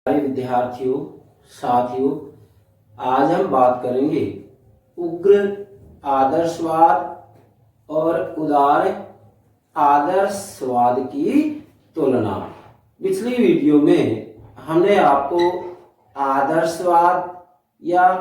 विद्यार्थियों साथियों, आज हम बात करेंगे उग्र आदर्शवाद और उदार आदर्शवाद की तुलना। पिछली वीडियो में हमने आपको आदर्शवाद या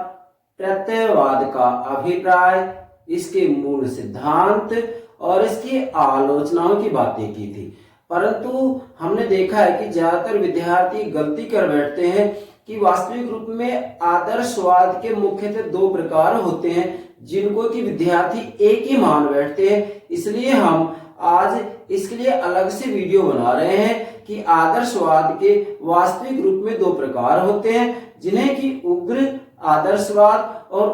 प्रत्ययवाद का अभिप्राय, इसके मूल सिद्धांत और इसकी आलोचनाओं की बातें की थी, परंतु हमने देखा है कि ज्यादातर विद्यार्थी गलती कर बैठते हैं कि वास्तविक रूप में आदर्शवाद के मुख्यतः दो प्रकार होते हैं जिनको कि विद्यार्थी एक ही मान बैठते हैं। इसलिए हम आज इसके लिए अलग से वीडियो बना रहे हैं कि आदर्शवाद के वास्तविक रूप में दो प्रकार होते हैं जिन्हें कि उग्र आदर्शवाद और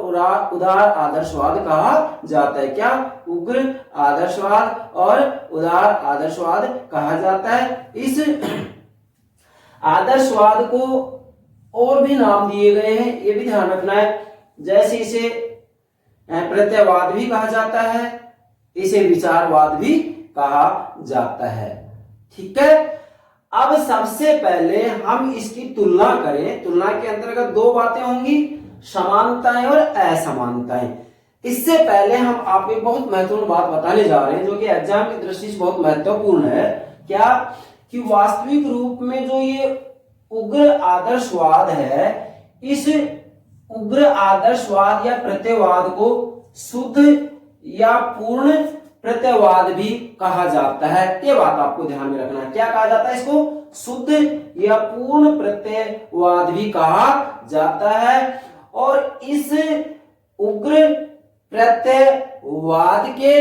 उदार आदर्शवाद कहा जाता है। क्या? उग्र आदर्शवाद और उदार आदर्शवाद कहा जाता है। इस आदर्शवाद को और भी नाम दिए गए हैं, ये भी ध्यान रखना है। जैसे इसे प्रत्ययवाद भी कहा जाता है, इसे विचारवाद भी कहा जाता है। ठीक है, अब सबसे पहले हम इसकी तुलना करें। तुलना के अंतर्गत दो बातें होंगी, समानताएं और असमानताएं। इससे पहले हम आपको एक बहुत महत्वपूर्ण बात बताने जा रहे हैं जो कि एग्जाम की दृष्टि से बहुत महत्वपूर्ण है। क्या? कि वास्तविक रूप में जो ये उग्र आदर्शवाद है, इस उग्र आदर्शवाद या प्रत्ययवाद को शुद्ध या पूर्ण प्रत्ययवाद भी कहा जाता है। ये बात आपको ध्यान में रखना है। क्या कहा जाता है? इसको शुद्ध या पूर्ण प्रत्ययवाद भी कहा जाता है। और इस उग्र प्रत्ययवाद के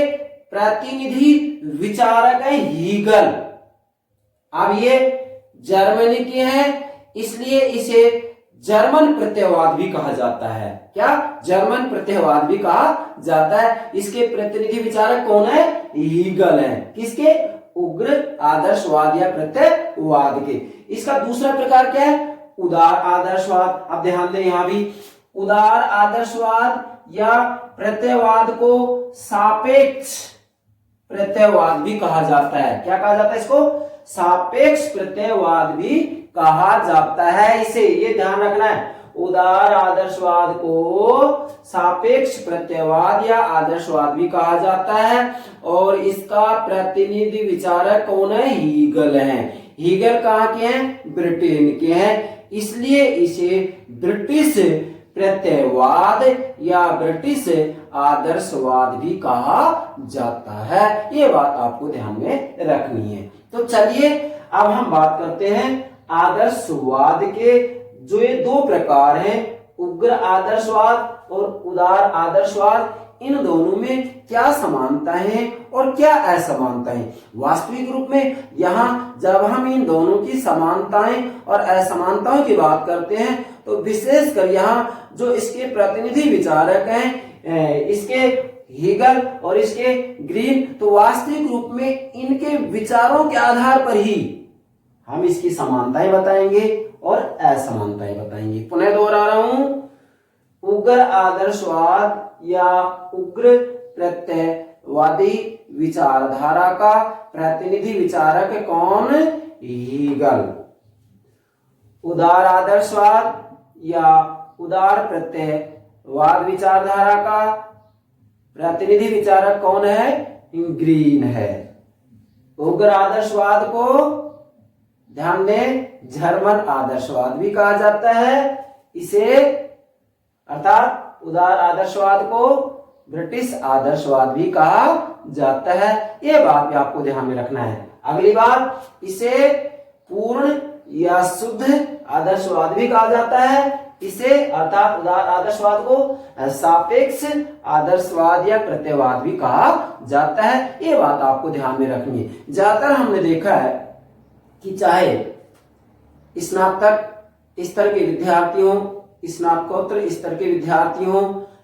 प्रतिनिधि विचारक है हीगल। अब ये जर्मनी के हैं, इसलिए इसे जर्मन प्रत्ययवाद भी कहा जाता है। क्या? जर्मन प्रत्ययवाद भी कहा जाता है। इसके प्रतिनिधि विचारक कौन है? हीगल है। किसके? उग्र आदर्शवाद या प्रत्ययवाद के। इसका दूसरा प्रकार क्या है? उदार आदर्शवाद। अब ध्यान दें, यहां भी उदार आदर्शवाद या प्रत्ययवाद को सापेक्ष प्रत्ययवाद भी कहा जाता है। क्या कहा जाता है? इसको सापेक्ष प्रत्ययवाद भी कहा जाता है। इसे ये ध्यान रखना है, उदार आदर्शवाद को सापेक्ष प्रत्ययवाद या आदर्शवाद भी कहा जाता है। और इसका प्रतिनिधि विचारक कौन है? हीगल है। हीगल कहाँ के हैं? ब्रिटेन के हैं, इसलिए इसे ब्रिटिश प्रत्ययवाद या ब्रिटिश आदर्शवाद भी कहा जाता है। ये बात आपको ध्यान में रखनी है। तो चलिए अब हम बात करते हैं आदर्शवाद के जो ये दो प्रकार हैं, उग्र आदर्शवाद और उदार आदर्शवाद। इन दोनों में क्या समानताएं हैं और क्या असमानताएं। वास्तविक रूप में यहाँ जब हम इन दोनों की समानताएं और असमानताओं की बात करते हैं तो विशेषकर यहाँ जो इसके प्रतिनिधि विचारक हैं, इसके हीगल और इसके ग्रीन, तो वास्तविक रूप में इनके विचारों के आधार पर ही हम इसकी समानताएं बताएंगे और असमानताएं बताएंगे। पुनः दोहरा रहा हूं, उग्र आदर्शवाद या उग्र प्रत्ययवादी विचारधारा का प्रतिनिधि विचारक कौन? हीगल। उदार आदर्शवाद या उदार प्रत्ययवाद विचारधारा का प्रतिनिधि विचारक कौन है? ग्रीन है। उग्र आदर्शवाद को ध्यान दें, जर्मन आदर्शवाद भी कहा जाता है। इसे अर्थात उदार आदर्शवाद को ब्रिटिश आदर्शवाद भी कहा जाता है। यह बात भी आपको ध्यान में रखना है। अगली बात, इसे पूर्ण या शुद्ध आदर्शवाद भी कहा जाता है। इसे अर्थात उदार आदर्शवाद को सापेक्ष आदर्शवाद या प्रत्ययवाद भी कहा जाता है। ये बात आपको ध्यान में रखनी है। ज्यादातर हमने देखा है कि चाहे स्नातक स्तर के विद्यार्थियों, स्नातकोत्तर स्तर के विद्यार्थियों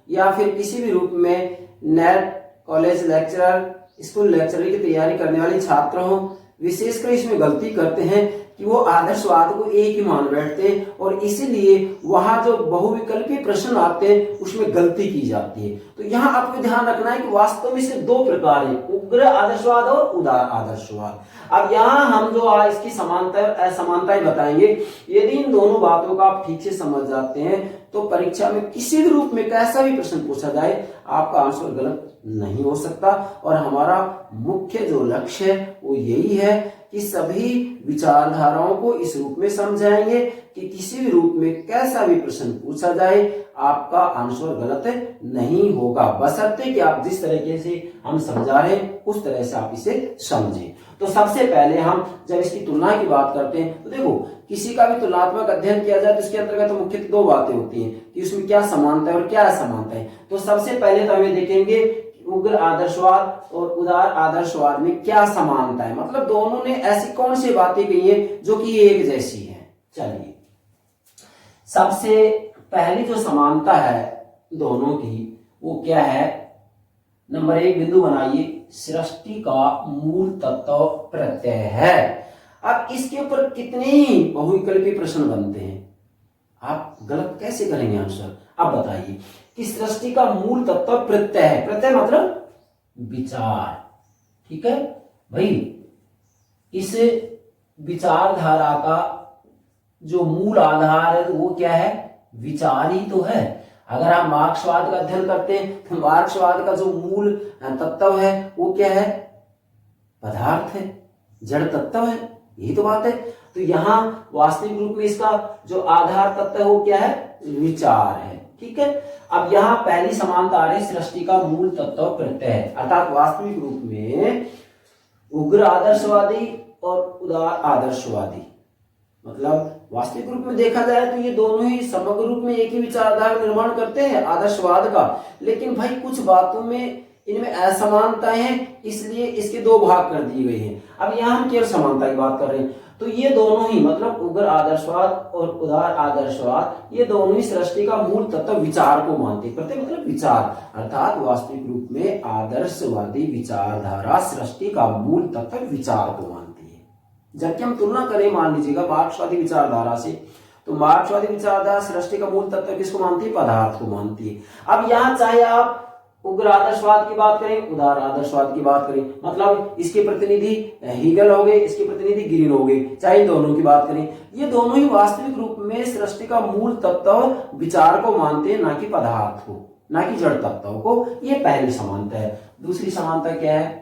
या फिर किसी भी रूप में net, college lecturer, school lecturer की तैयारी करने वाले छात्र हों, विशेषकर इसमें गलती करते हैं कि वो आदर्शवाद को एक ही मान बैठते हैं और इसीलिए वहां जो बहुविकल्पी प्रश्न आते हैं उसमें गलती की जाती है। तो यहाँ आपको ध्यान रखना है कि वास्तव में सिर्फ दो प्रकार है, उग्र आदर्शवाद और उदार आदर्शवाद। अब यहाँ हम जो इसकी समानता और असमानताएं बताएंगे, यदि इन दोनों बातों का आप ठीक से समझ जाते हैं तो परीक्षा में किसी भी रूप में कैसा भी प्रश्न पूछा जाए आपका आंसर गलत नहीं हो सकता। और हमारा मुख्य जो लक्ष्य है वो यही है कि सभी विचारधाराओं को इस रूप में समझाएंगे कि किसी भी रूप में कैसा भी प्रश्न पूछा जाए आपका आंसर गलत नहीं होगा, बशर्ते कि आप जिस तरीके से हम समझा रहे हैं उस तरह से आप इसे समझें। तो सबसे पहले हम जब इसकी तुलना की बात करते हैं तो देखो, किसी का भी तुलनात्मक अध्ययन किया जाए तो इसके अंतर्गत तो मुख्य दो बातें होती हैं कि उसमें क्या समानता है और क्या असमानता है। तो सबसे पहले तो हमें देखेंगे उग्र आदर्शवाद और उदार आदर्शवाद में क्या समानता है, मतलब दोनों ने ऐसी कौन सी बातें कही है जो कि एक जैसी है। चलिए, सबसे पहली जो समानता है दोनों की वो क्या है, नंबर 1 बिंदु बनाइए, सृष्टि का मूल तत्व प्रत्यय है। अब इसके ऊपर कितने बहुविकल्पी प्रश्न बनते हैं, आप गलत कैसे करेंगे आंसर। अब बताइए कि सृष्टि का मूल तत्व प्रत्यय है, प्रत्यय मतलब विचार, ठीक है भाई। इस विचारधारा का जो मूल आधार है वो क्या है, विचार ही तो है। अगर आप मार्क्सवाद का अध्ययन करते हैं तो मार्क्सवाद का जो मूल तत्व है वो क्या है, पदार्थ है, जड़ तत्व है, यही तो बात है। तो यहाँ वास्तविक रूप में इसका जो आधार तत्व है वो क्या है, विचार है, ठीक है। अब यहाँ पहली समानता आ रही, सृष्टि का मूल तत्व प्रत्यय है, अर्थात वास्तविक रूप में उग्र आदर्शवादी और उदार आदर्शवादी, मतलब वास्तविक रूप में देखा जाए तो ये दोनों ही समग्र रूप में एक ही विचारधारा निर्माण करते हैं आदर्शवाद का, लेकिन भाई कुछ बातों में इनमें असमानताएं हैं, इसलिए इसके दो भाग कर दिए गए हैं। अब यहाँ हम केवल समानता की बात कर रहे हैं, तो ये दोनों ही मतलब उग्र आदर्शवाद और उदार आदर्शवाद ये दोनों ही सृष्टि का मूल तत्व विचार को मानते हैं। प्रत्यय मतलब विचार, अर्थात वास्तविक रूप में आदर्शवादी विचारधारा सृष्टि का मूल तत्व विचार को मानती है। जबकि हम तुलना करें मान लीजिएगा मार्क्सवादी विचारधारा से, तो मार्क्सवादी विचारधारा सृष्टि का मूल तत्व किसको मानती है, पदार्थ को मानती है। अब यहाँ चाहे आप उग्र आदर्शवाद की बात करें, उदार आदर्शवाद की बात करें, मतलब इसके प्रतिनिधि हीगल हो गए, इसके प्रतिनिधि ग्रीन हो गए, चाहे दोनों की बात करें, ये दोनों ही वास्तविक रूप में सृष्टि का मूल तत्व विचार को मानते हैं, ना कि पदार्थ को, ना कि जड़ तत्व को। ये पहली समानता है। दूसरी समानता क्या है,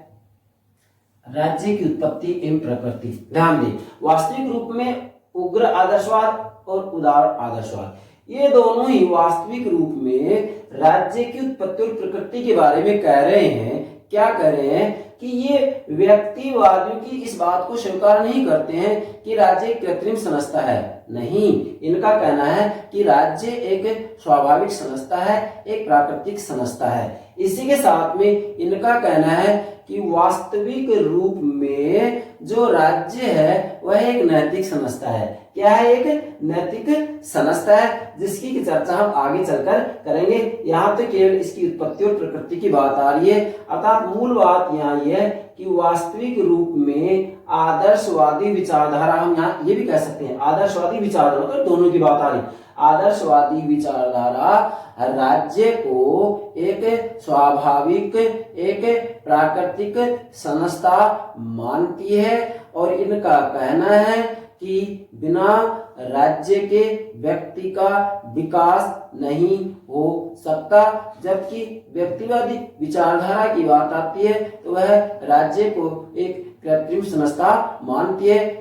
राज्य की उत्पत्ति एवं प्रकृति। ध्यान दें, वास्तविक रूप में उग्र आदर्शवाद और उदार आदर्शवाद ये दोनों ही वास्तविक रूप में राज्य की उत्पत्ति और प्रकृति के बारे में कह रहे हैं। क्या कह रहे हैं कि ये व्यक्तिवादियों की इस बात को स्वीकार नहीं करते हैं कि राज्य एक कृत्रिम संस्था है, नहीं, इनका कहना है कि राज्य एक स्वाभाविक संस्था है, एक प्राकृतिक संस्था है। इसी के साथ में इनका कहना है कि वास्तविक रूप में जो राज्य है वह एक नैतिक संस्था है। क्या है, एक नैतिक संस्था है, जिसकी की चर्चा हम आगे चलकर करेंगे। यहाँ तो केवल इसकी उत्पत्ति और प्रकृति की बात आ रही है, अर्थात मूल बात यहाँ ये है कि वास्तविक रूप में आदर्शवादी विचारधारा, हम यहाँ ये भी कह सकते हैं आदर्शवादी विचारधारा, मतलब दोनों की बात आ रही, आदर्शवादी विचारधारा राज्य को एक स्वाभाविक, एक प्राकृतिक संस्था मानती है और इनका कहना है कि बिना राज्य के व्यक्ति का विकास नहीं हो सकता। जबकि व्यक्तिवादी विचारधारा की बात आती है तो वह राज्य को एक कृत्रिम संस्था मानती है।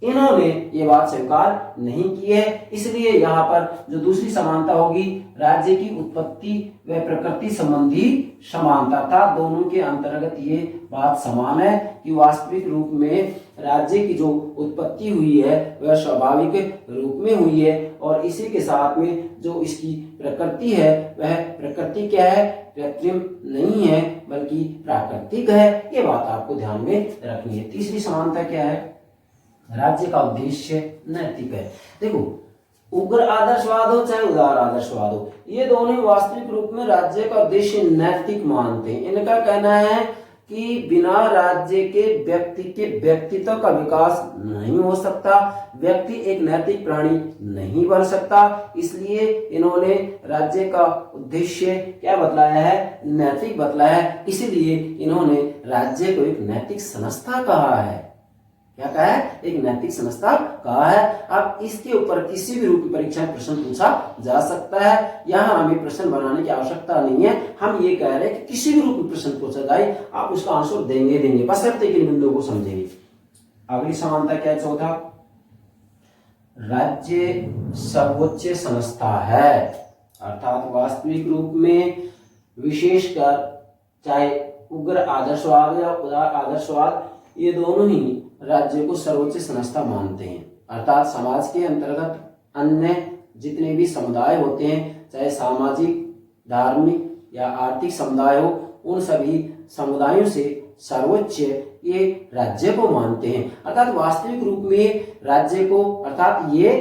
इन्होंने ये बात स्वीकार नहीं की है, इसलिए यहाँ पर जो दूसरी समानता होगी राज्य की उत्पत्ति व प्रकृति संबंधी समानता था। दोनों के अंतर्गत ये बात समान है कि वास्तविक रूप में राज्य की जो उत्पत्ति हुई है वह स्वाभाविक रूप में हुई है और इसी के साथ में जो इसकी प्रकृति है वह प्रकृति क्या है, कृत्रिम नहीं है बल्कि प्राकृतिक है। ये बात आपको ध्यान में रखनी है। तीसरी समानता क्या है, राज्य का उद्देश्य नैतिक है। देखो, उग्र आदर्शवाद हो चाहे उदार आदर्शवाद हो, ये दोनों वास्तविक रूप में राज्य का उद्देश्य नैतिक मानते हैं। इनका कहना है कि बिना राज्य के व्यक्ति के व्यक्तित्व का विकास नहीं हो सकता, व्यक्ति एक नैतिक प्राणी नहीं बन सकता। इसलिए इन्होंने राज्य का उद्देश्य क्या बतलाया है, नैतिक बतलाया है। इसीलिए इन्होंने राज्य को एक नैतिक संस्था कहा है। क्या कहा है, एक नैतिक संस्था कहा है। अब इसके ऊपर किसी भी रूप की परीक्षा में प्रश्न पूछा जा सकता है, यहाँ हमें प्रश्न बनाने की आवश्यकता नहीं है। हम ये कह रहे हैं कि किसी भी रूप में प्रश्न पूछा जाए आप उसका आंसर देंगे, बशर्ते कि इन बिंदुओं को समझेंगे। अगली समानता क्या है, चौथा, राज्य सर्वोच्च संस्था है, अर्थात वास्तविक रूप में विशेषकर चाहे उग्र आदर्शवाद या उदार आदर्शवाद, ये दोनों ही राज्य को सर्वोच्च संस्था मानते हैं। अर्थात समाज के अंतर्गत अन्य जितने भी समुदाय होते हैं, चाहे सामाजिक, धार्मिक या आर्थिक समुदाय हो, उन सभी समुदायों से सर्वोच्च ये राज्य को मानते हैं। अर्थात वास्तविक रूप में राज्य को, अर्थात ये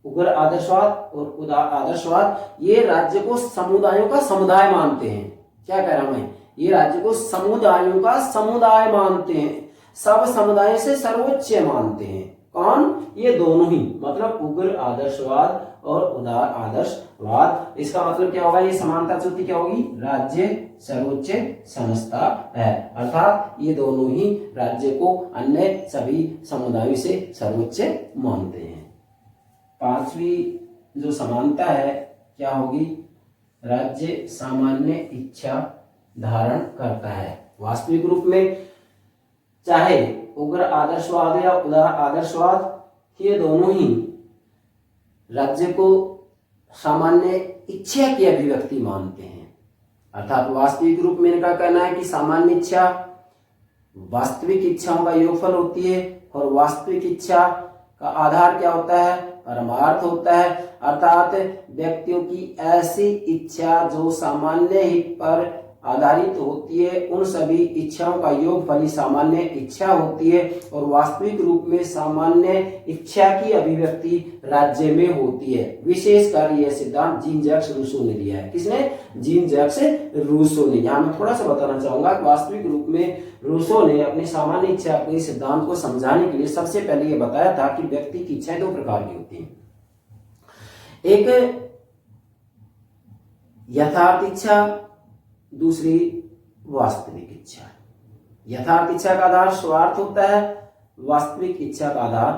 उग्र आदर्शवाद और उदार आदर्शवाद, ये राज्य को समुदायों का समुदाय मानते हैं। क्या कह रहा मैं, ये राज्य को समुदायों का समुदाय मानते हैं, सब समुदाय से सर्वोच्च मानते हैं। कौन, ये दोनों ही, मतलब उग्र आदर्शवाद और उदार आदर्शवाद। इसका मतलब क्या होगा, ये समानता चौथी क्या होगी, राज्य सर्वोच्च संस्था है, अर्थात ये दोनों ही राज्य को अन्य सभी समुदायों से सर्वोच्च मानते हैं। पांचवी जो समानता है क्या होगी, राज्य सामान्य इच्छा धारण करता है। वास्तविक रूप में चाहे उग्र आदर्शवाद या उदार आदर्शवाद, ये दोनों ही राज्य को सामान्य इच्छा की अभिव्यक्ति मानते हैं। अर्थात वास्तविक रूप में इनका कहना है कि सामान्य इच्छा वास्तविक इच्छाओं का योगफल होती है, और वास्तविक इच्छा का आधार क्या होता है, परमार्थ होता है। अर्थात व्यक्तियों की ऐसी इच्छा जो सामान्य हित पर आधारित होती है, उन सभी इच्छाओं का योगफल ही सामान्य इच्छा होती है। और वास्तविक रूप में सामान्य इच्छा की अभिव्यक्ति राज्य में होती है। विशेषकर यह सिद्धांत जीन जैक्स रूसो ने दिया है। किसने, जीन जैक्स रूसो ने। यहाँ मैं थोड़ा सा बताना चाहूंगा कि वास्तविक रूप में रूसो ने अपनी सामान्य इच्छा के सिद्धांत को समझाने के लिए सबसे पहले यह बताया था कि व्यक्ति की इच्छाएं दो प्रकार की होती हैं, एक यथार्थ इच्छा, दूसरी वास्तविक इच्छा। यथार्थ इच्छा का आधार स्वार्थ होता है, वास्तविक इच्छा का आधार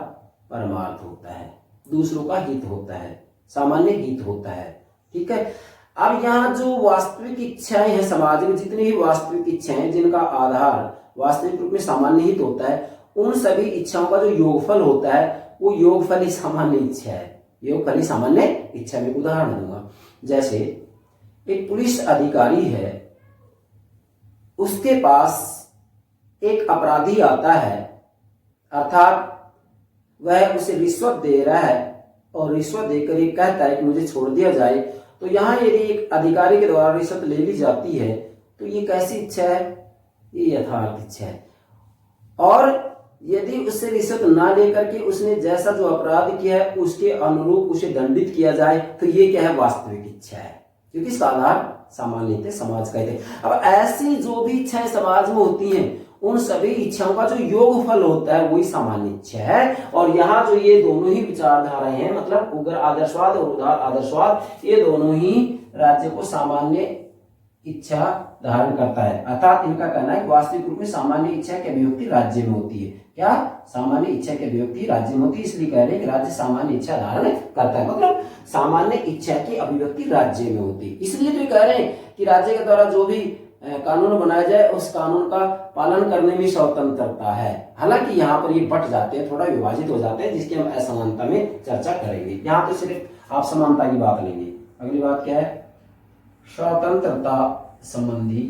परमार्थ होता है, दूसरों का हित होता है, सामान्य हित होता है। ठीक है। अब यहाँ जो वास्तविक इच्छाएं हैं, समाज में जितनी भी वास्तविक इच्छाएं जिनका आधार वास्तविक रूप में सामान्य हित होता है, उन सभी इच्छाओं का जो योगफल होता है वो योगफल ही सामान्य इच्छा है, योगफल ही सामान्य इच्छा। में उदाहरण दूंगा, जैसे एक पुलिस अधिकारी है, उसके पास एक अपराधी आता है, अर्थात वह उसे रिश्वत दे रहा है और रिश्वत देकर ये कहता है कि मुझे छोड़ दिया जाए। तो यहाँ यदि एक अधिकारी के द्वारा रिश्वत ले ली जाती है तो ये कैसी इच्छा है, ये यथार्थ इच्छा है। और यदि उससे रिश्वत ना लेकर के उसने जैसा जो अपराध किया है उसके अनुरूप उसे दंडित किया जाए तो ये क्या है, वास्तविक इच्छा है, क्योंकि इसका आधार सामान्य थे, समाज का थे। अब ऐसी जो भी इच्छाएं समाज में होती हैं उन सभी इच्छाओं का जो योगफल होता है वही सामान्य इच्छा है। और यहाँ जो ये दोनों ही विचारधाराएं हैं, मतलब उग्र आदर्शवाद और उदार आदर्शवाद, ये दोनों ही राज्य को सामान्य इच्छा धारण करता है। अर्थात इनका कहना है कि वास्तविक रूप में सामान्य इच्छा की अभिव्यक्ति राज्य में होती है। क्या, सामान्य इच्छा की अभिव्यक्ति राज्य में होती है, इसलिए कह रहे हैं कि राज्य सामान्य इच्छा धारण करता है, मतलब सामान्य इच्छा की अभिव्यक्ति राज्य में होती है। इसलिए तो कह रहे हैं कि राज्य के द्वारा जो भी कानून बनाया जाए उस कानून का पालन करने में स्वतंत्रता है। हालांकि यहाँ पर ये बट जाते हैं, थोड़ा विभाजित हो जाते हैं, जिसकी हम असमानता में चर्चा करेंगे। यहाँ तो सिर्फ आप समानता की बात लेंगे। अगली बात क्या है, स्वतंत्रता संबंधी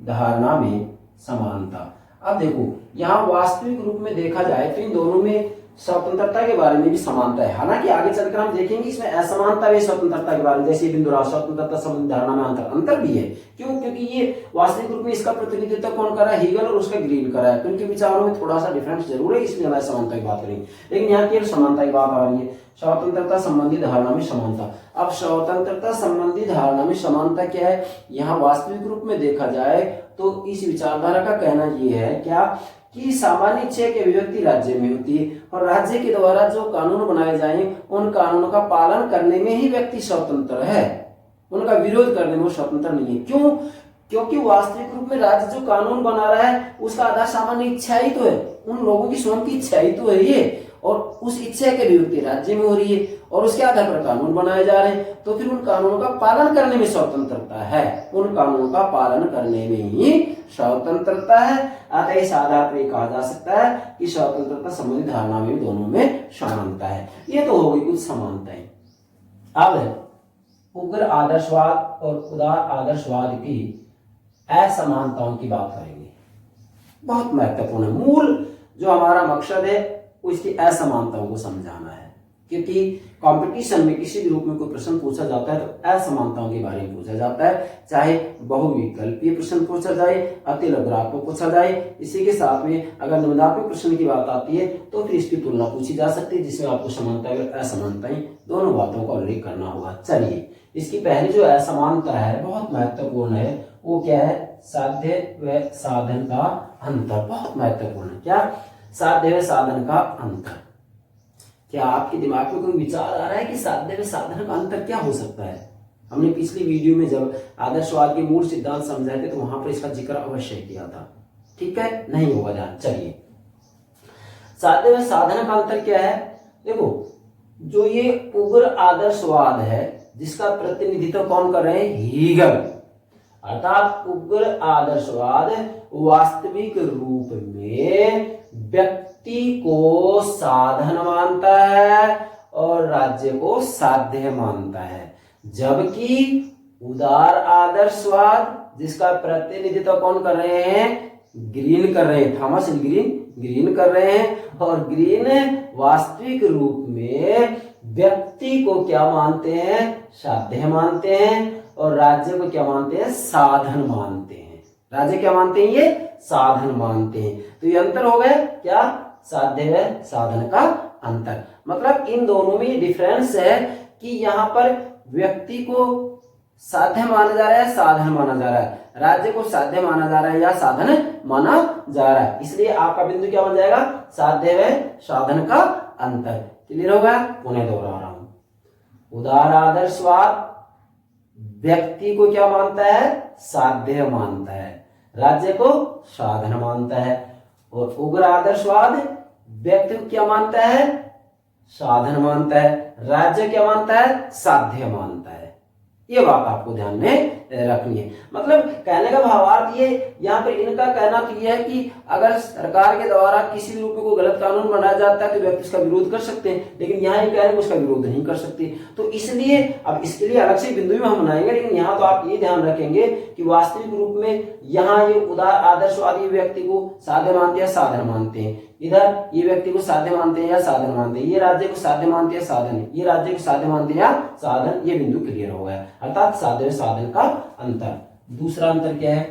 धारणा में समानता। अब देखो यहाँ वास्तविक रूप में देखा जाए तो इन दोनों में स्वतंत्रता के बारे में भी समानता है। हालांकि आगे चलकर हम देखेंगे इसमें असमानता भी स्वतंत्रता के बारे में, जैसे बिंदुराव स्वतंत्रता संबंधी धारणा में अंतर भी है। क्यों, क्योंकि ये वास्तविक रूप में इसका प्रतिनिधित्व कौन कर रहा है, हीगल और उसका ग्रीन कर रहा है, तो इनके विचारों में थोड़ा सा डिफरेंस जरूर है, इसलिए हम समानता की बात करेंगे। लेकिन यहाँ केवल समानता की बात आ रही है। स्वतंत्रता संबंधी धारणा में समानता। अब स्वतंत्रता संबंधी धारणा में समानता क्या है, यहाँ वास्तविक रूप में देखा जाए तो इस विचारधारा का कहना ये है क्या कि सामान्य इच्छा की अभिव्यक्ति राज्य में होती है और राज्य के द्वारा जो कानून बनाए जाएं उन कानूनों का पालन करने में ही व्यक्ति स्वतंत्र है, उनका विरोध करने में वो स्वतंत्र नहीं है। क्यों? क्योंकि वास्तविक रूप में राज्य जो कानून बना रहा है उसका आधार सामान्य इच्छा ही तो है, उन लोगों की स्वयं की इच्छा ही तो है ये, और उस इच्छा की अभिव्यक्ति राज्य में हो रही है और उसके आधार पर कानून बनाए जा रहे हैं, तो फिर उन कानूनों का पालन करने में स्वतंत्रता है, उन कानूनों का पालन करने में ही स्वतंत्रता है। अतः इस आधार पर कहा जा सकता है कि स्वतंत्रता संबंधी धारणा में दोनों में समानता है। ये तो होगी कुछ समानताएं। अब उग्र आदर्शवाद और उदार आदर्शवाद की असमानताओं की बात करेंगे। बहुत महत्वपूर्ण है, मूल जो हमारा मकसद है उसकी असमानताओं को समझाना है, क्योंकि कंपटीशन में किसी भी रूप में कोई प्रश्न पूछा जाता है तो असमानताओं के बारे में पूछा जाता है, चाहे बहुविकल्पीय प्रश्न पूछा जाए, अतिलघुरात्मक पूछा जाए। इसी के साथ में अगर निबंधात्मक प्रश्न की बात आती है तो फिर इसकी तुलना पूछी जा सकती है, जिसमें आपको समानता और असमानताएं दोनों बातों का उल्लेख करना होगा। चलिए, इसकी पहली जो असमानता है बहुत महत्वपूर्ण है, वो क्या है? साध्य व साधन का अंतर। बहुत महत्वपूर्ण है। क्या? साध्य व साधन का अंतर। क्या आपके दिमाग में कोई विचार आ रहा है कि साध्य व साधन का अंतर क्या हो सकता है? हमने पिछली वीडियो में जब आदर्शवाद के मूल सिद्धांत समझाए थे तो वहां पर इसका जिक्र अवश्य किया था। ठीक है, नहीं होगा ध्यान। चलिए, साध्य व साधन का अंतर क्या है? देखो, जो ये उग्र आदर्शवाद है जिसका प्रतिनिधित्व कौन कर रहे हैं? हीगल। अर्थात उग्र आदर्शवाद वास्तविक रूप में व्यक्ति को साधन मानता है और राज्य को साध्य मानता है, जबकि उदार आदर्शवाद जिसका प्रतिनिधित्व कौन कर रहे हैं? ग्रीन कर रहे हैं, थॉमस ग्रीन कर रहे हैं, और ग्रीन वास्तविक रूप में व्यक्ति को क्या मानते हैं? साध्य मानते हैं, और राज्य को क्या मानते हैं? साधन मानते हैं। राज्य क्या मानते हैं? ये साधन मानते हैं। तो ये अंतर हो गया क्या? साध्य व साधन का अंतर। मतलब इन दोनों में डिफरेंस है कि यहाँ पर व्यक्ति को साध्य माना जा रहा है, साधन माना जा रहा है, राज्य को साध्य माना जा रहा है या साधन माना जा रहा है। इसलिए आपका बिंदु क्या बन जाएगा? साध्य व साधन का अंतर। क्लियर होगा? पुनः दोहरा रहा हूं। उदार आदर्शवाद व्यक्ति को क्या मानता है? साध्य मानता है, राज्य को साधन मानता है, और उग्र आदर्शवाद व्यक्ति को क्या मानता है? साधन मानता है, राज्य क्या मानता है? साध्य मानता है। ये बात आपको ध्यान में रखनी है। मतलब कहने का भावार्थ ये, यहाँ पर इनका कहना तो ये है कि अगर सरकार के द्वारा किसी भी रूप में कोई गलत कानून बनाया जाता है तो व्यक्ति उसका विरोध कर सकते हैं, लेकिन यहाँ ये कह रहे हैं उसका विरोध नहीं कर सकते। तो इसलिए अब इसके लिए अलग से बिंदु भी हम बनाएंगे, लेकिन यहाँ तो आप ये ध्यान रखेंगे कि वास्तविक रूप में यहाँ ये उदार आदर्शवादी व्यक्ति को साध्य मानते हैं, साधन मानते हैं, इधर ये व्यक्ति को साध्य मानते हैं या साधन मानते हैं, ये राज्य को साध्य मानते हैं साधन, ये राज्य को साध्य मानते हैं या साधन। ये बिंदु क्लियर हो गया। अर्थात साध्य व साधन का अंतर। दूसरा अंतर क्या है?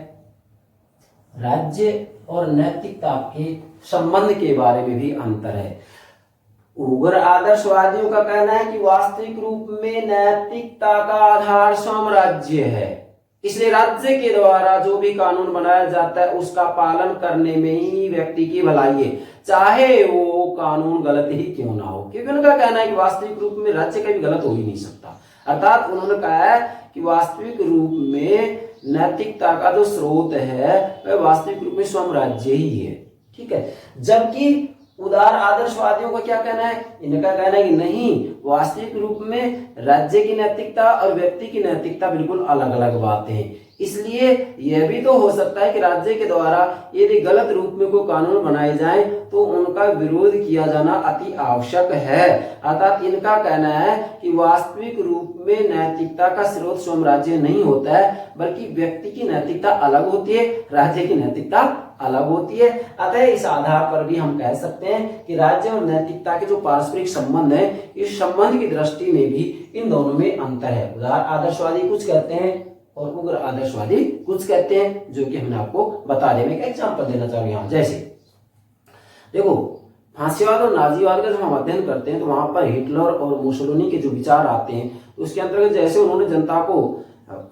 राज्य और नैतिकता के संबंध के बारे में भी अंतर है। उग्र आदर्शवादियों का कहना है कि वास्तविक रूप में नैतिकता का आधार स्वयं राज्य है, इसलिए राज्य के द्वारा जो भी कानून बनाया जाता है उसका पालन करने में ही व्यक्ति की भलाई है, चाहे वो कानून गलत ही क्यों ना हो। क्योंकि उनका कहना है कि वास्तविक रूप में राज्य कभी गलत हो ही नहीं सकता। अर्थात उन्होंने कहा है कि वास्तविक रूप में नैतिकता का जो स्रोत है वह वास्तविक रूप में स्वयं राज्य ही है। ठीक है, जबकि उदार आदर्शवादियों का क्या कहना है? इनका कहना है कि नहीं, वास्तविक रूप में राज्य की नैतिकता और व्यक्ति की नैतिकता बिल्कुल अलग अलग बातें हैं। इसलिए यह भी तो हो सकता है कि राज्य के द्वारा यदि गलत रूप में कोई कानून बनाए जाए तो उनका विरोध किया जाना अति आवश्यक है। अर्थात इनका कहना है कि वास्तविक रूप में नैतिकता का स्रोत स्वयं राज्य नहीं होता है, बल्कि व्यक्ति की नैतिकता अलग होती है, राज्य की नैतिकता अलग होती है। अतः इस आधार पर भी हम कह सकते हैं कि राज्य और नैतिकता के जो पारस्परिक संबंध है, इस संबंध की दृष्टि में भी इन दोनों में अंतर है। उदार आदर्शवादी कुछ कहते हैं और उग्र आदर्शवादी कुछ कहते हैं, जो कि हमने आपको बता दिया। मैं एक एग्जांपल देना चाहूंगा यहाँ। जैसे देखो, फांसीवाद और नाजीवाद का जब हम अध्ययन करते हैं तो वहां पर हिटलर और मुसोलिनी के जो विचार आते हैं तो उसके अंतर्गत जैसे उन्होंने जनता को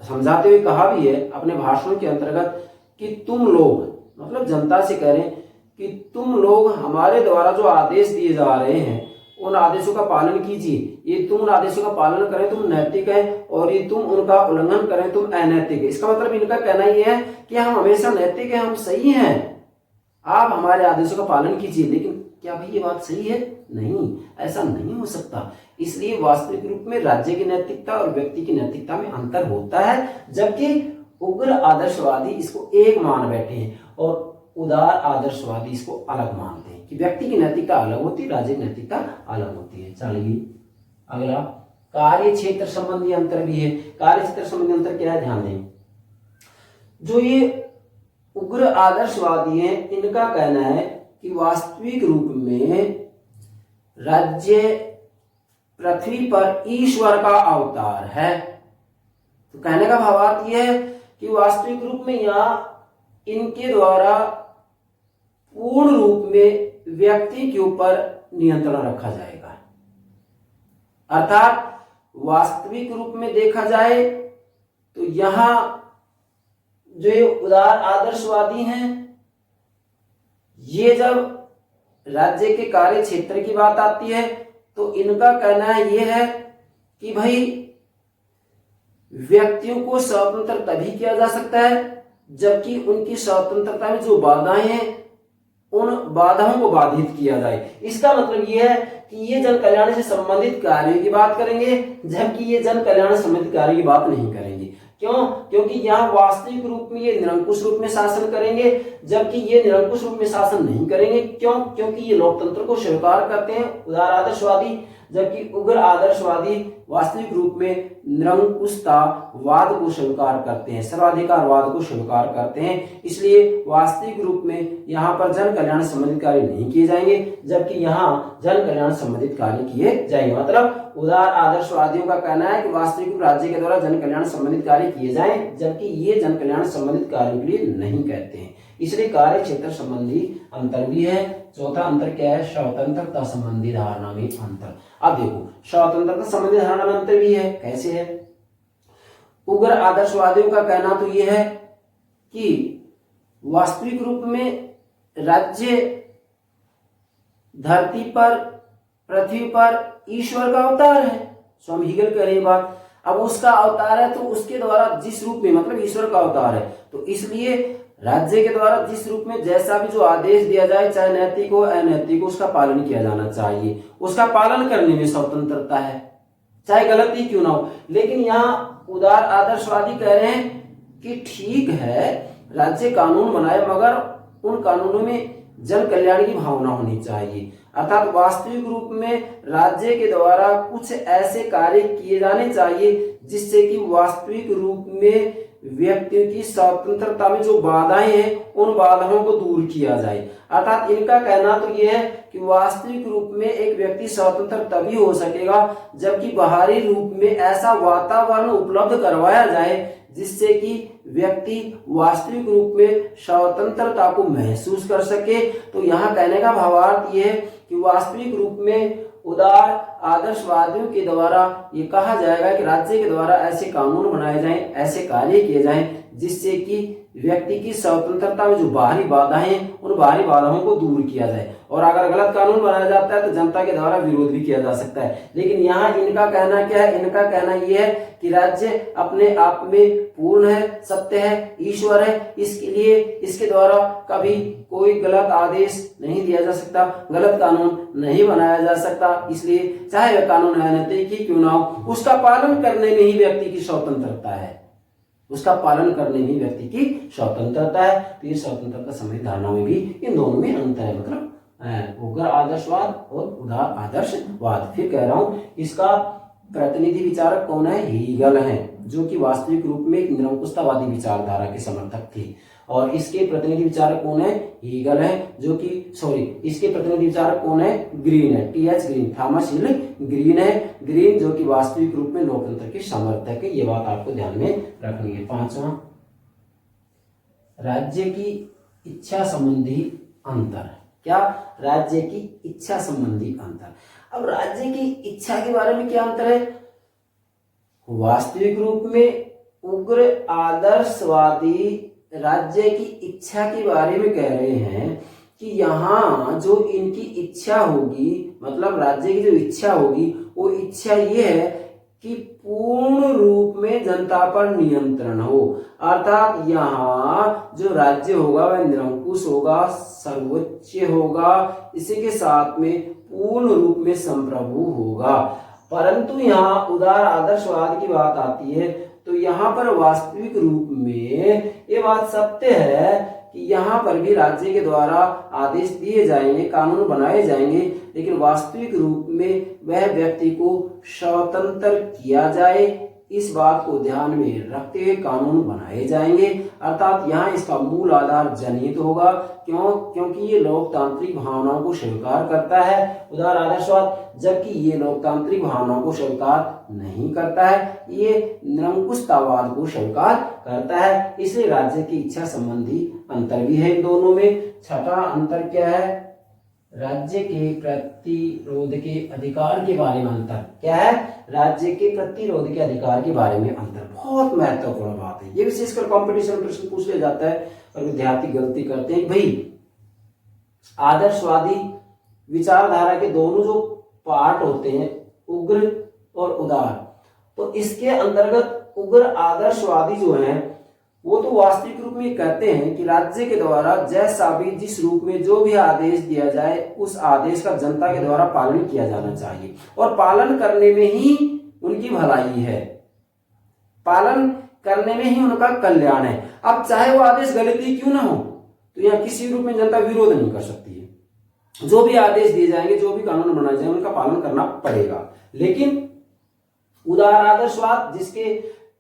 समझाते हुए कहा भी है अपने भाषणों के अंतर्गत कि तुम लोग, मतलब जनता से कह रहे हैं कि तुम लोग हमारे द्वारा जो आदेश दिए जा रहे हैं उन आदेशों का पालन कीजिए। ये तुम उन आदेशों का पालन करें तुम नैतिक है, और ये तुम उनका उल्लंघन करें तुम अनैतिक है। इसका मतलब इनका कहना ये है कि हम हमेशा नैतिक है, हम सही हैं, आप हमारे आदेशों का पालन कीजिए। लेकिन क्या भाई ये बात सही है? नहीं, ऐसा नहीं हो सकता। इसलिए वास्तविक रूप में राज्य की नैतिकता और व्यक्ति की नैतिकता में अंतर होता है, जबकि उग्र आदर्शवादी इसको एक मान बैठे हैं और उदार आदर्शवादी इसको अलग मानते हैं कि व्यक्ति की नैतिकता अलग होती है, राज्य की नैतिकता अलग होती है। चलिए अगला कार्य क्षेत्र संबंधी अंतर भी है। कार्य क्षेत्र संबंधी अंतर क्या है, ध्यान दें। जो ये उग्र आदर्शवादी हैं इनका कहना है कि वास्तविक रूप में राज्य पृथ्वी पर ईश्वर का अवतार है। तो कहने का भावार्थ यह है कि वास्तविक रूप में यहाँ इनके द्वारा पूर्ण रूप में व्यक्ति के ऊपर नियंत्रण रखा जाएगा। अर्थात वास्तविक रूप में देखा जाए तो यहां जो ये उदार आदर्शवादी हैं, ये जब राज्य के कार्य क्षेत्र की बात आती है तो इनका कहना यह है कि भाई व्यक्तियों को स्वतंत्र तभी किया जा सकता है जबकि उनकी स्वतंत्रता में जो बाधाएं हैं उन बाधाओं को बाधित किया जाए। इसका मतलब यह है कि ये जन कल्याण से संबंधित कार्यों की बात करेंगे जबकि ये जन कल्याण से संबंधित कार्य की बात नहीं करेंगे। क्यों? क्योंकि यहाँ वास्तविक रूप में ये निरंकुश रूप में शासन करेंगे जबकि ये निरंकुश रूप में शासन नहीं करेंगे। क्यों? क्योंकि ये लोकतंत्र को स्वीकार करते हैं उदार आदर्शवादी, जबकि उग्र आदर्शवादी वास्तविक रूप में निरंकुशतावाद को स्वीकार करते हैं, सर्वाधिकारवाद को स्वीकार करते हैं। इसलिए वास्तविक रूप में यहाँ पर जन कल्याण संबंधित कार्य नहीं किए जाएंगे जबकि यहाँ जन कल्याण संबंधित कार्य किए जाएंगे। मतलब उदार आदर्शवादियों का कहना है कि वास्तविक राज्य के द्वारा जन कल्याण संबंधित कार्य किए जाएं जबकि ये जन कल्याण संबंधित कार्यों के लिए नहीं कहते हैं। इसलिए कार्य क्षेत्र संबंधी अंतर भी है। चौथा अंतर क्या है? स्वतंत्रता संबंधी धारणा में अंतर। अब देखो स्वतंत्रता संबंधी धारणा में अंतर भी है। कैसे है? उग्र आदर्शवादियों का कहना तो यह है कि वास्तविक रूप में राज्य धरती पर पृथ्वी पर ईश्वर का अवतार है। स्वामी हीगल कह रहे बात। अब उसका अवतार है तो उसके द्वारा जिस रूप में, मतलब ईश्वर का अवतार है, तो इसलिए राज्य के द्वारा जिस रूप में जैसा भी जो आदेश दिया जाए, चाहे नैतिक हो अनैतिक हो, उसका पालन किया जाना चाहिए। उसका पालन करने में स्वतंत्रता है, चाहे गलती क्यों ना हो। लेकिन यहाँ उदार आदर्शवादी कह रहे हैं कि ठीक है राज्य कानून बनाए मगर उन कानूनों में जन कल्याण की भावना होनी चाहिए। अर्थात वास्तविक रूप में राज्य के द्वारा कुछ ऐसे कार्य किए जाने चाहिए जिससे कि वास्तविक रूप में व्यक्तियों की स्वतंत्रता में जो बाधाएं हैं उन बाधाओं को दूर किया जाए। अर्थात इनका कहना तो यह है कि वास्तविक रूप में एक व्यक्ति स्वतंत्र तभी हो सकेगा जबकि बाहरी रूप में ऐसा वातावरण उपलब्ध करवाया जाए जिससे कि व्यक्ति वास्तविक रूप में स्वतंत्रता को महसूस कर सके। तो यहाँ कहने का भावार्थ यह है कि वास्तविक रूप में उदार आदर्शवादियों के द्वारा ये कहा जाएगा कि राज्य के द्वारा ऐसे कानून बनाए जाएं, ऐसे कार्य किए जाएं जिससे कि व्यक्ति की स्वतंत्रता में जो बाहरी बाधाएं हैं उन बाहरी बाधाओं को दूर किया जाए। और अगर गलत कानून बनाया जाता है तो जनता के द्वारा विरोध भी किया जा सकता है। लेकिन यहाँ इनका कहना क्या है? इनका कहना यह है कि राज्य अपने आप में पूर्ण है, सत्य है, ईश्वर है। इसके लिए इसके द्वारा कभी कोई गलत आदेश नहीं दिया जा सकता, गलत कानून नहीं बनाया जा सकता। इसलिए चाहे वह कानून अनैतिक ही क्यों ना हो, उसका पालन करने में ही व्यक्ति की स्वतंत्रता है, उसका पालन करने में व्यक्ति की स्वतंत्रता है। तो ये स्वतंत्रता संबंधी धारणाओं में भी इन दोनों में अंतर है, मतलब उग्र आदर्शवाद और उदार आदर्शवाद। फिर कह रहा हूं इसका प्रतिनिधि विचारक कौन है? हीगल है, जो कि वास्तविक रूप में एक निरंकुशतावादी विचारधारा के समर्थक थे। और इसके प्रतिनिधि विचारक कौन है? हीगल है, जो कि इसके प्रतिनिधि विचारक कौन है? ग्रीन है, टीएच ग्रीन, थॉमस हिल ग्रीन है। ग्रीन जो कि वास्तविक रूप में लोकतंत्र के समर्थक है। ये बात आपको ध्यान में रखनी है। पांचवा, राज्य की इच्छा संबंधी अंतर। क्या? राज्य की इच्छा संबंधी अंतर। अब राज्य की इच्छा के बारे में क्या अंतर है? वास्तविक रूप में उग्र आदर्शवादी राज्य की इच्छा के बारे में कह रहे हैं कि यहाँ जो इनकी इच्छा होगी, मतलब राज्य की जो इच्छा होगी, वो इच्छा ये है कि पूर्ण रूप में जनता पर नियंत्रण हो। अर्थात यहाँ जो राज्य होगा वह निरंकुश होगा, सर्वोच्च होगा, इसी के साथ में पूर्ण रूप में संप्रभु होगा। परंतु यहाँ उदार आदर्शवाद की बात आती है तो यहाँ पर वास्तविक रूप में ये बात सत्य है कि यहाँ पर भी राज्य के द्वारा आदेश दिए जाएंगे, कानून बनाए जाएंगे, लेकिन वास्तविक रूप में वह व्यक्ति को स्वतंत्र किया जाए, इस बात को ध्यान में रखते हुए कानून बनाए जाएंगे। अर्थात यहाँ इसका मूल आधार जनहित होगा। क्योंकि ये लोकतांत्रिक भावनाओं को स्वीकार करता है उदार आदर्शवाद, जबकि ये लोकतांत्रिक भावनाओं को स्वीकार नहीं करता है, ये निरंकुशतावाद को स्वीकार करता है। इसलिए राज्य की इच्छा संबंधी अंतर भी है इन दोनों में। छठा अंतर क्या है? राज्य के प्रतिरोध के अधिकार के बारे में अंतर क्या है? राज्य के प्रतिरोध के अधिकार के बारे में अंतर बहुत महत्वपूर्ण बात है। ये विशेषकर कंपटीशन प्रश्न पूछ लिया जाता है और विद्यार्थी गलती करते हैं। भाई आदर्शवादी विचारधारा के दोनों जो पार्ट होते हैं, उग्र और उदार, तो इसके अंतर्गत उग्र आदर्शवादी जो हैं वो तो वास्तविक रूप में कहते हैं कि राज्य के द्वारा जैसा भी जिस रूप में जो भी आदेश दिया जाए उस आदेश का जनता के द्वारा पालन किया जाना चाहिए और पालन करने में ही उनकी भलाई है, पालन करने में ही उनका कल्याण है। अब चाहे वो आदेश गलत ही क्यों ना हो, तो यहाँ किसी रूप में जनता विरोध नहीं कर सकती है। जो भी आदेश दिए जाएंगे, जो भी कानून बनाए जाएंगे, उनका पालन करना पड़ेगा। लेकिन उदार आदर्शवाद जिसके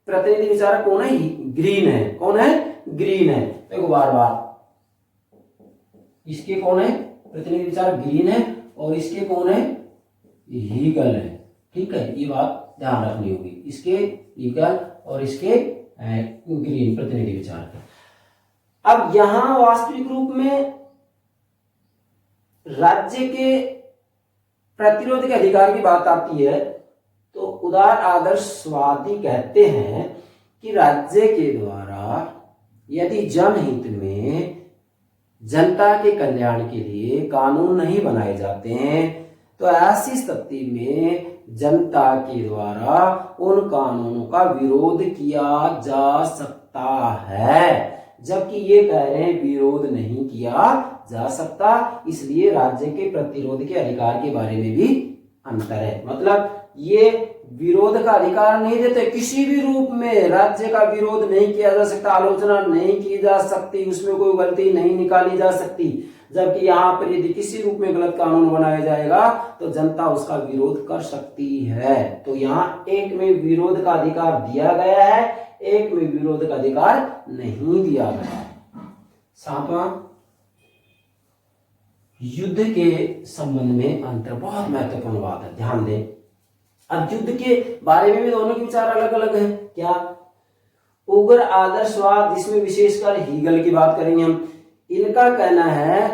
प्रतिनिधि विचारक कौन है? ग्रीन है। कौन है? ग्रीन है। देखो बार बार इसके कौन है? प्रतिनिधि विचारक ग्रीन है और इसके कौन है? हीगल है। ठीक है, ये बात ध्यान रखनी होगी। इसके हीगल और इसके ग्रीन प्रतिनिधि विचारक। अब यहां वास्तविक रूप में राज्य के प्रतिरोध के अधिकार की बात आती है तो उदार आदर्शवादी कहते हैं कि राज्य के द्वारा यदि जनहित में जनता के कल्याण के लिए कानून नहीं बनाए जाते हैं तो ऐसी स्थिति में जनता के द्वारा उन कानूनों का विरोध किया जा सकता है, जबकि ये कह रहे हैं विरोध नहीं किया जा सकता। इसलिए राज्य के प्रतिरोध के अधिकार के बारे में भी अंतर है। मतलब ये विरोध का अधिकार नहीं देते, किसी भी रूप में राज्य का विरोध नहीं किया जा सकता, आलोचना नहीं की जा सकती, उसमें कोई गलती नहीं निकाली जा सकती। जबकि यहाँ पर यदि किसी रूप में गलत कानून बनाया जाएगा तो जनता उसका विरोध कर सकती है। तो यहाँ एक में विरोध का अधिकार दिया गया है, एक में विरोध का अधिकार नहीं दिया गया है। सातवां, युद्ध के संबंध में अंतर बहुत महत्वपूर्ण बात है, ध्यान दें। अब युद्ध के बारे में भी दोनों के विचार अलग अलग हैं। क्या? उग्र आदर्शवाद जिसमें विशेषकर हीगल की बात करेंगे हम, इनका कहना है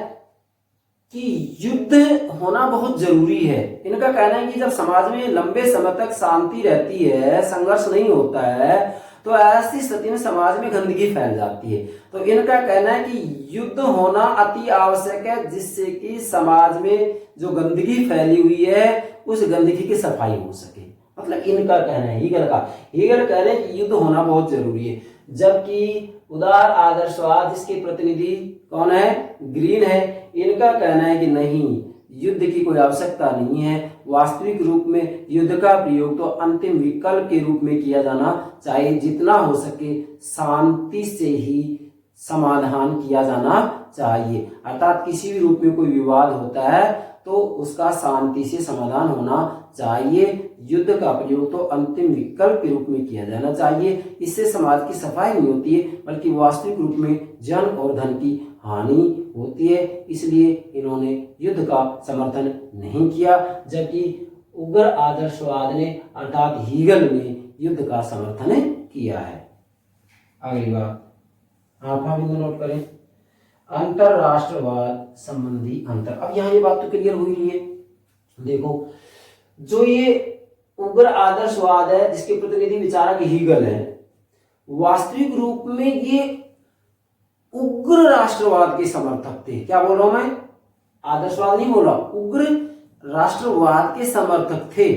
कि युद्ध होना बहुत जरूरी है। इनका कहना है कि जब समाज में लंबे समय तक शांति रहती है, संघर्ष नहीं होता है, तो ऐसी स्थिति में समाज में गंदगी फैल जाती है। तो इनका कहना है कि युद्ध होना अति आवश्यक है, जिससे कि समाज में जो गंदगी फैली हुई है उस गंदगी की सफाई हो सके। मतलब इनका कहना है, हीगल कह रहे हैं कि युद्ध होना बहुत जरूरी है, जबकि उदार आदर्शवाद जिसके प्रतिनिधि कौन है? ग्रीन है। इनका कहना है कि नहीं, युद्ध की कोई आवश्यकता नहीं है, वास्तविक रूप में युद्ध का प्रयोग तो अंतिम विकल्प के रूप में किया जाना चाहिए। जितना हो सके शांति से ही समाधान किया जाना चाहिए। अर्थात किसी भी रूप में कोई विवाद होता है तो उसका शांति से समाधान होना चाहिए। युद्ध का प्रयोग तो अंतिम विकल्प के रूप में किया जाना चाहिए। इससे समाज की सफाई नहीं होती है, बल्कि वास्तविक रूप में जन और धन की हानि होती है। इसलिए इन्होंने युद्ध का समर्थन नहीं किया, जबकि उग्र आदर्शवाद ने अर्थात हीगल ने युद्ध का समर्थन किया है। अगली बात आप बिंदु नोट करें, अंतरराष्ट्रवाद संबंधी अंतर। अब यहाँ ये बात तो क्लियर हुई नहीं है। देखो, जो ये उग्र आदर्शवाद है जिसके प्रतिनिधि विचारक हीगल है, वास्तविक रूप में ये उग्र राष्ट्रवाद के समर्थक थे। क्या बोल रहा हूं मैं, आदर्शवाद नहीं बोल रहा, उग्र राष्ट्रवाद के समर्थक थे।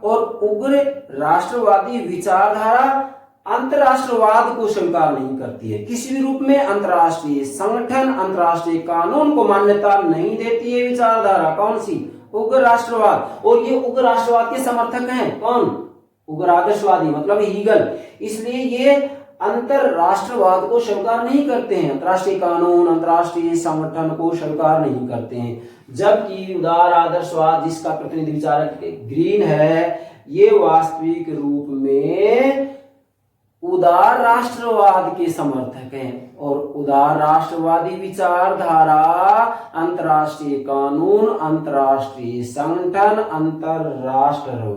और उग्र राष्ट्रवादी विचारधारा अंतरराष्ट्रवाद को स्वीकार नहीं करती है, किसी भी रूप में अंतरराष्ट्रीय संगठन, अंतरराष्ट्रीय कानून को मान्यता नहीं देती है विचारधारा। कौन सी, उग्र राष्ट्रवाद। और ये उग्र राष्ट्रवाद के समर्थक हैं कौन, उग्र आदर्शवादी मतलब हीगल। इसलिए ये अंतरराष्ट्रवाद को स्वीकार नहीं करते हैं, अंतरराष्ट्रीय कानून, अंतरराष्ट्रीय संगठन को स्वीकार नहीं करते हैं। जबकि उदार आदर्शवाद जिसका प्रतिनिधि विचारक ग्रीन है, ये वास्तविक रूप में उदार राष्ट्रवाद के समर्थक हैं। और उदार राष्ट्रवादी विचारधारा अंतरराष्ट्रीय कानून, अंतरराष्ट्रीय संगठन, अंतरराष्ट्रवाद,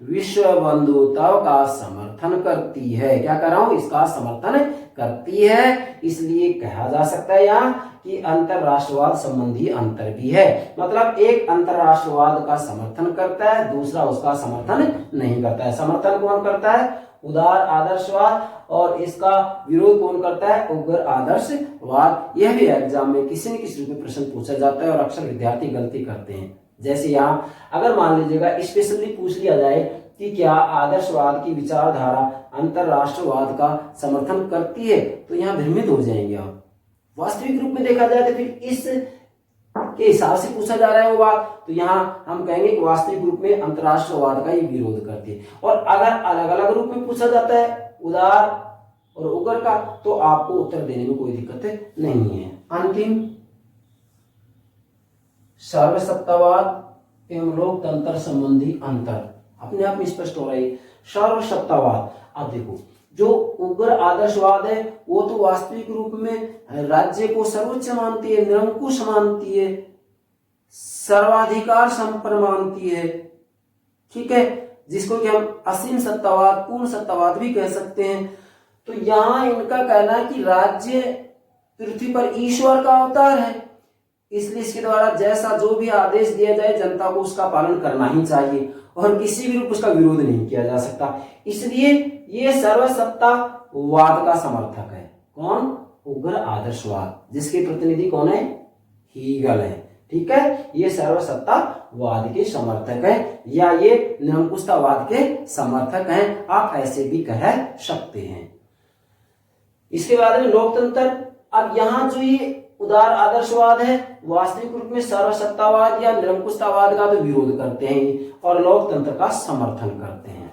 विश्व बंधुत्व का समर्थन करती है। क्या कर रहा हूं, इसका समर्थन करती है। इसलिए कहा जा सकता है यहाँ कि अंतरराष्ट्रवाद संबंधी अंतर भी है। मतलब एक अंतरराष्ट्रवाद का समर्थन करता है, दूसरा उसका समर्थन नहीं करता है। समर्थन कौन करता है, उदार आदर्शवाद, और इसका विरोध कौन करता है, उग्र आदर्शवाद। यह भी एग्जाम में किसी न किसी रूप में प्रश्न पूछा जाता है और अक्सर विद्यार्थी गलती करते हैं। जैसे यहाँ अगर मान लीजिएगा स्पेशली पूछ लिया जाए कि क्या आदर्शवाद की विचारधारा अंतरराष्ट्रवाद का समर्थन करती है, तो यहाँ भ्रमित हो जाएंगे आप। वास्तविक रूप में देखा जाए तो फिर इस के हिसाब से पूछा जा रहा है वो बात, तो यहाँ हम कहेंगे कि वास्तविक रूप में अंतरराष्ट्रवाद का ये विरोध करती है। और अगर अलग अलग रूप में पूछा जाता है उदार और उग्र का, तो आपको उत्तर देने में कोई दिक्कत नहीं है। अंतिम, सर्वसत्तावाद एवं लोकतंत्र संबंधी अंतर अपने आप में स्पष्ट हो रहा है। सर्वसत्तावाद, अब देखो जो उग्र आदर्शवाद है वो तो वास्तविक रूप में राज्य को सर्वोच्च मानती है, निरंकुश मानती है, सर्वाधिकार संपन्न मानती है, ठीक है, जिसको कि हम असीम सत्तावाद, पूर्ण सत्तावाद भी कह सकते हैं। तो यहां इनका कहना है कि राज्य पृथ्वी पर ईश्वर का अवतार है, इसलिए इसके द्वारा जैसा जो भी आदेश दिया जाए जनता को उसका पालन करना ही चाहिए और किसी भी रूप उसका विरोध नहीं किया जा सकता। इसलिए ये सर्वसत्तावाद का समर्थक है। कौन, उग्र आदर्शवाद, जिसके प्रतिनिधि कौन है, हीगल है, ठीक है। ये सर्वसत्तावाद के समर्थक है या ये निरंकुशतावाद के समर्थक हैं, आप ऐसे भी कह सकते हैं। इसके बाद में लोकतंत्र। अब यहां जो ये उदार आदर्शवाद है वास्तविक रूप में सर्वसत्तावाद या निरंकुशतावाद का तो विरोध करते हैं और लोकतंत्र का समर्थन करते हैं।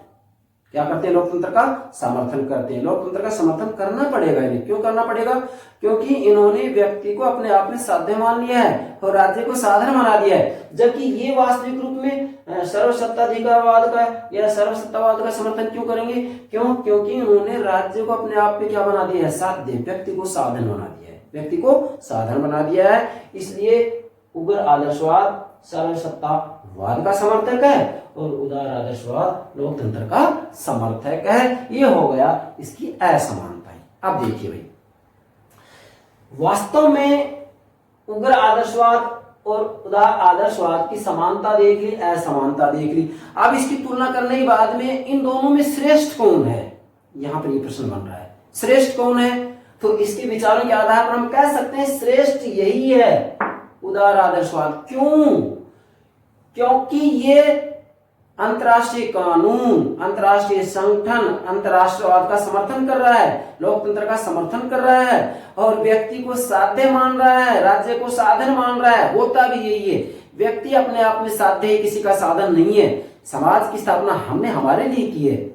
क्या करते हैं, लोकतंत्र का समर्थन करते हैं। लोकतंत्र का समर्थन करना पड़ेगा इन्हें। क्यों करना पड़ेगा, क्योंकि इन्होंने व्यक्ति को अपने आप में साध्य मान लिया है और राज्य को साधन बना दिया है, जबकि ये वास्तविक रूप में सर्वसत्ताधिकारवाद का या सर्वसत्तावाद का समर्थन क्यों करेंगे, क्यों, क्योंकि उन्होंने राज्य को अपने आप में क्या बना दिया है, साध्य, व्यक्ति को साधन बना दिया है, व्यक्ति को साधन बना दिया है। इसलिए उग्र आदर्शवाद सर्वसत्तावाद का समर्थक है और उदार आदर्शवाद लोकतंत्र का समर्थक है। ये हो गया इसकी असमानता। अब देखिए भाई, वास्तव में उग्र आदर्शवाद और उदार आदर्शवाद की समानता देख ली, असमानता देख ली। अब इसकी तुलना करने के बाद में इन दोनों में श्रेष्ठ कौन है, यहां पर ये प्रश्न बन रहा है, श्रेष्ठ कौन है। तो इसके विचारों के आधार पर हम कह सकते हैं श्रेष्ठ यही है, उदार आदर्शवाद। क्यों, क्योंकि ये अंतरराष्ट्रीय कानून, अंतरराष्ट्रीय संगठन, अंतरराष्ट्रवाद का समर्थन कर रहा है, लोकतंत्र का समर्थन कर रहा है और व्यक्ति को साध्य मान रहा है, राज्य को साधन मान रहा है। होता भी यही है, व्यक्ति अपने आप में साध्य है, किसी का साधन नहीं है। समाज की स्थापना हमने हमारे लिए की है,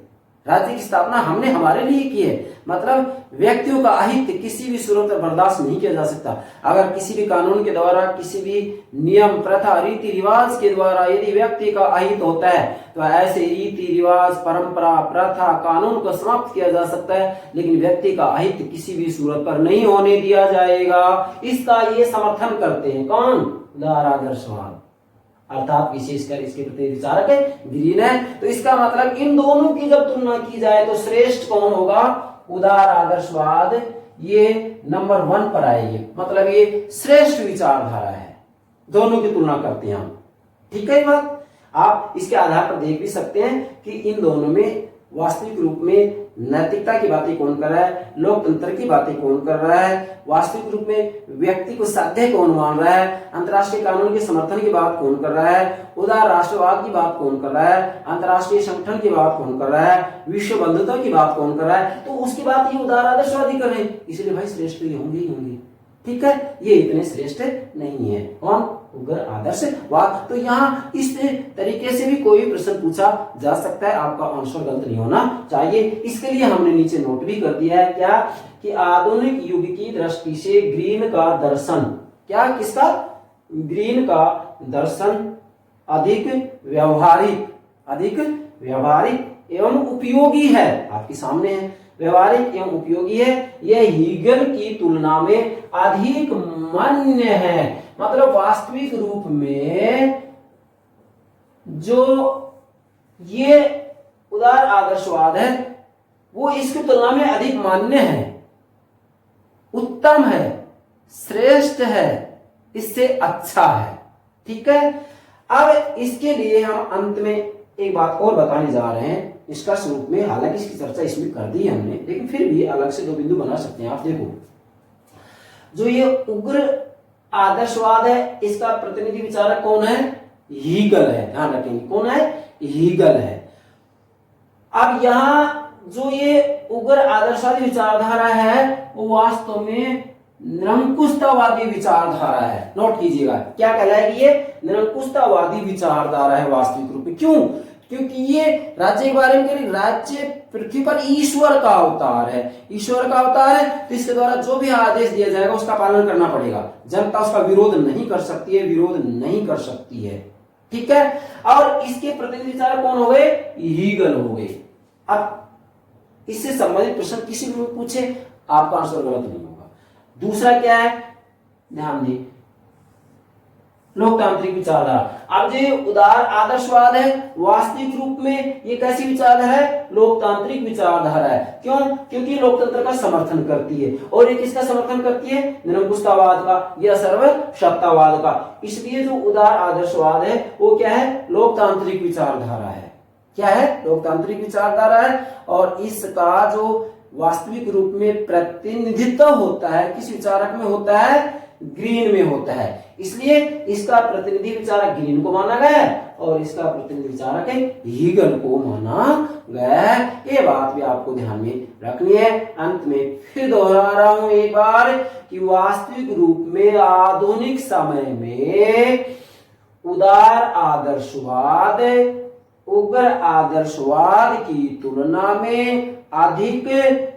राज्य की स्थापना हमने हमारे लिए की है। मतलब व्यक्तियों का अहित किसी भी सूरत में बर्दाश्त नहीं किया जा सकता। अगर किसी भी कानून के द्वारा, किसी भी नियम, प्रथा, रीति रिवाज के द्वारा यदि व्यक्ति का अहित होता है तो ऐसे रीति रिवाज, परंपरा, प्रथा, कानून को समाप्त किया जा सकता है, लेकिन व्यक्ति का अहित किसी भी सूरत पर नहीं होने दिया जाएगा। इसका ये समर्थन करते हैं कौन, उदार आदर्शवाद, अर्थात विशेषकर इसके प्रति विचारक है ग्रीन है। तो इसका मतलब इन दोनों की जब तुलना की जाए तो श्रेष्ठ कौन होगा, उदार आदर्शवाद, ये नंबर 1 पर आएगी। मतलब ये श्रेष्ठ विचारधारा है, दोनों की तुलना करते हैं हम, ठीक है। बात आप इसके आधार पर देख भी सकते हैं कि इन दोनों में वास्तविक रूप में नैतिकता की बातें कौन कर रहा है, लोकतंत्र की बातें कौन कर रहा है, वास्तविक रूप में व्यक्ति को साध्य कौन मान रहा है, अंतर्राष्ट्रीय कानून के समर्थन की बात कौन कर रहा है, उदार राष्ट्रवाद की बात कौन कर रहा है, अंतर्राष्ट्रीय संगठन की बात कौन कर रहा है, विश्व बंधुता की बात कौन कर रहा है, तो उसकी बात ये उदार आदर्शवादी कर रहे हैं, इसलिए भाई श्रेष्ठ ये होंगे ही होंगे। ठीक है, ये इतने श्रेष्ठ नहीं है। कौन? उग्र आदर्शवाद। तो यहाँ इस तरीके से भी कोई प्रश्न पूछा जा सकता है, आपका आंसर गलत नहीं होना चाहिए। इसके लिए हमने नीचे नोट भी कर दिया है क्या, कि आधुनिक युग की दृष्टि से ग्रीन का दर्शन, क्या किसका? ग्रीन का दर्शन अधिक व्यवहारिक एवं उपयोगी है। आपके सामने है, व्यवहारिक एवं उपयोगी है। यह हीगल की तुलना में अधिक मान्य है। मतलब वास्तविक रूप में जो ये उदार आदर्शवाद है वो इसकी तुलना में अधिक मान्य है, उत्तम है, श्रेष्ठ है, इससे अच्छा है। ठीक है, अब इसके लिए हम अंत में एक बात और बताने जा रहे हैं निष्कर्ष रूप में। हालांकि इसकी चर्चा इसमें कर दी है हमने, लेकिन फिर भी अलग से 2 बिंदु बना सकते हैं। आप देखो, जो ये उग्र आदर्शवाद है इसका प्रतिनिधि विचारक कौन है? हीगल है। ध्यान रखेंगे, कौन है? हीगल है। अब यहां जो ये उग्र आदर्शवादी विचारधारा है वो वास्तव में निरंकुशतावादी विचारधारा है। नोट कीजिएगा, क्या कहलाएगी ये? निरंकुशतावादी विचारधारा है वास्तविक रूप में। क्यों? क्योंकि ये राज्य के बारे में कह रही, राज्य पृथ्वी पर ईश्वर का अवतार है, ईश्वर का अवतार है, तो इसके द्वारा जो भी आदेश दिया जाएगा उसका पालन करना पड़ेगा। जनता उसका विरोध नहीं कर सकती है, विरोध नहीं कर सकती है। ठीक है, और इसके प्रतिनिधि विचारक कौन हो गए? हीगल हो गए। अब इससे संबंधित प्रश्न किसी भी पूछे, आपका आंसर गलत नहीं होगा। दूसरा क्या है? ध्यान दें, लोकतांत्रिक विचारधारा। अब जो उदार आदर्शवाद है वास्तविक रूप में ये कैसी विचारधारा है? लोकतांत्रिक विचारधारा है। क्यों? क्योंकि लोकतंत्र का समर्थन करती है। और ये किसका समर्थन करती है? निरंकुशतावाद का या सर्वसत्तावाद का। इसलिए जो उदार आदर्शवाद है वो क्या है? लोकतांत्रिक विचारधारा है। क्या है? लोकतांत्रिक विचारधारा है। और इसका जो वास्तविक रूप में प्रतिनिधित्व होता है किस विचारक में होता है? ग्रीन में होता है। इसलिए इसका प्रतिनिधि विचारक ग्रीन को माना गया है और इसका प्रतिनिधि विचारक हीगल को माना गया है। ये बात भी आपको ध्यान में रखनी है। अंत में फिर दोहरा रहा हूं एक बार कि वास्तविक रूप में आधुनिक समय में उदार आदर्शवाद उग्र आदर्शवाद की तुलना में अधिक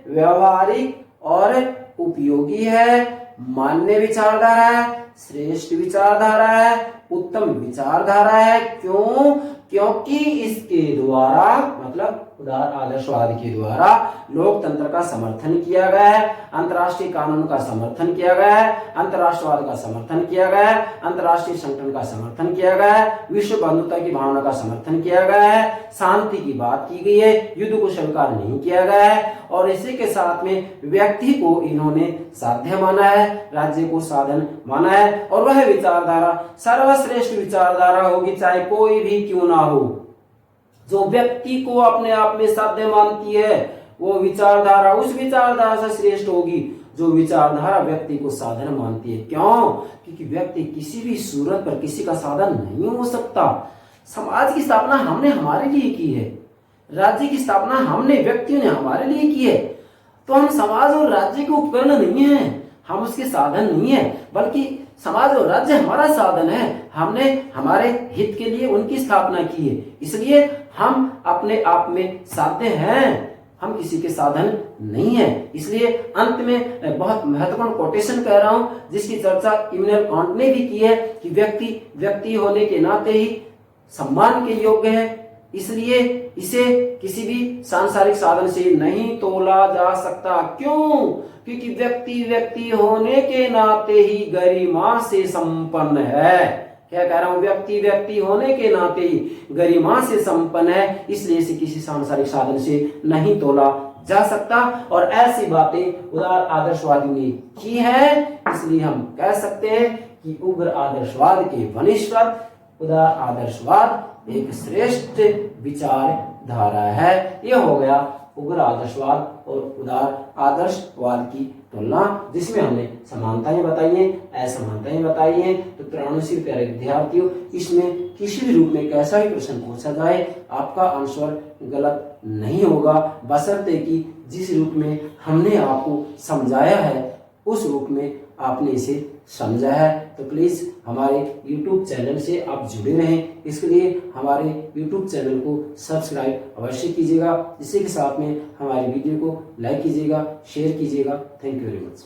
व्यवहारिक और उपयोगी है, मान्य विचारधारा है, श्रेष्ठ विचारधारा है, उत्तम विचारधारा है। क्यों? क्योंकि इसके द्वारा मतलब उदार आदर्शवाद के द्वारा लोकतंत्र का समर्थन किया गया है, अंतर्राष्ट्रीय कानून का समर्थन किया गया है, अंतर्राष्ट्रवाद का समर्थन किया गया है, अंतर्राष्ट्रीय संगठन का समर्थन किया गया है, विश्व बंधुता की भावना का समर्थन किया गया है, शांति की बात की गई है, युद्ध को स्वीकार नहीं किया गया है और इसी के साथ में व्यक्ति को इन्होंने साध्य माना है, राज्य को साधन माना है और वह विचारधारा सर्वश्रेष्ठ विचारधारा होगी, चाहे कोई भी क्यों ना हो। जो व्यक्ति को अपने आप में साध्य मानती है वो विचारधारा उस विचारधारा से श्रेष्ठ होगी जो विचारधारा व्यक्ति को साधन मानती है। क्यों? क्योंकि व्यक्ति किसी भी सूरत पर किसी का साधन नहीं हो सकता। समाज की स्थापना हमने हमारे लिए की है, राज्य की स्थापना हमने व्यक्तियों ने हमारे लिए की है। तो हम समाज और राज्य के उपकरण नहीं है, हम उसके साधन नहीं है, बल्कि समाज और राज्य हमारा साधन है। हमने हमारे हित के लिए उनकी स्थापना की है, इसलिए हम अपने आप में साध्य हैं, हम किसी के साधन नहीं है। इसलिए अंत में बहुत महत्वपूर्ण कोटेशन कह रहा हूं जिसकी चर्चा इमैनुअल कांट ने भी की है कि व्यक्ति होने के नाते ही सम्मान के योग्य है, इसलिए इसे किसी भी सांसारिक साधन से नहीं तोला जा सकता। क्यों? क्योंकि व्यक्ति होने के नाते ही गरिमा से संपन्न है। क्या कह रहा हूं? व्यक्ति होने के नाते ही गरिमा से संपन्न है, इसलिए इसे किसी सांसारिक साधन से नहीं तोला जा सकता। और ऐसी बातें उदार आदर्शवादी ने की है, इसलिए हम कह सकते हैं कि उग्र आदर्शवाद के वनिष्ठ उदार आदर्शवाद एक श्रेष्ठ विचारधारा है। यह हो गया उग्र आदर्शवाद और उदार आदर्शवाद की तुलना, जिसमें हमने समानताएं बताई हैं, असमानताएं बताई हैं। तो प्रयाणशील प्यारे विद्यार्थियों, इसमें किसी भी रूप में कैसा भी प्रश्न पूछा जाए आपका आंसर गलत नहीं होगा, बशर्ते कि जिस रूप में हमने आपको समझाया है उस रूप में आपने इसे समझा है। तो प्लीज हमारे YouTube चैनल से आप जुड़े रहें, इसके लिए हमारे YouTube चैनल को सब्सक्राइब अवश्य कीजिएगा, इसी के साथ में हमारी वीडियो को लाइक कीजिएगा, शेयर कीजिएगा। Thank you very much.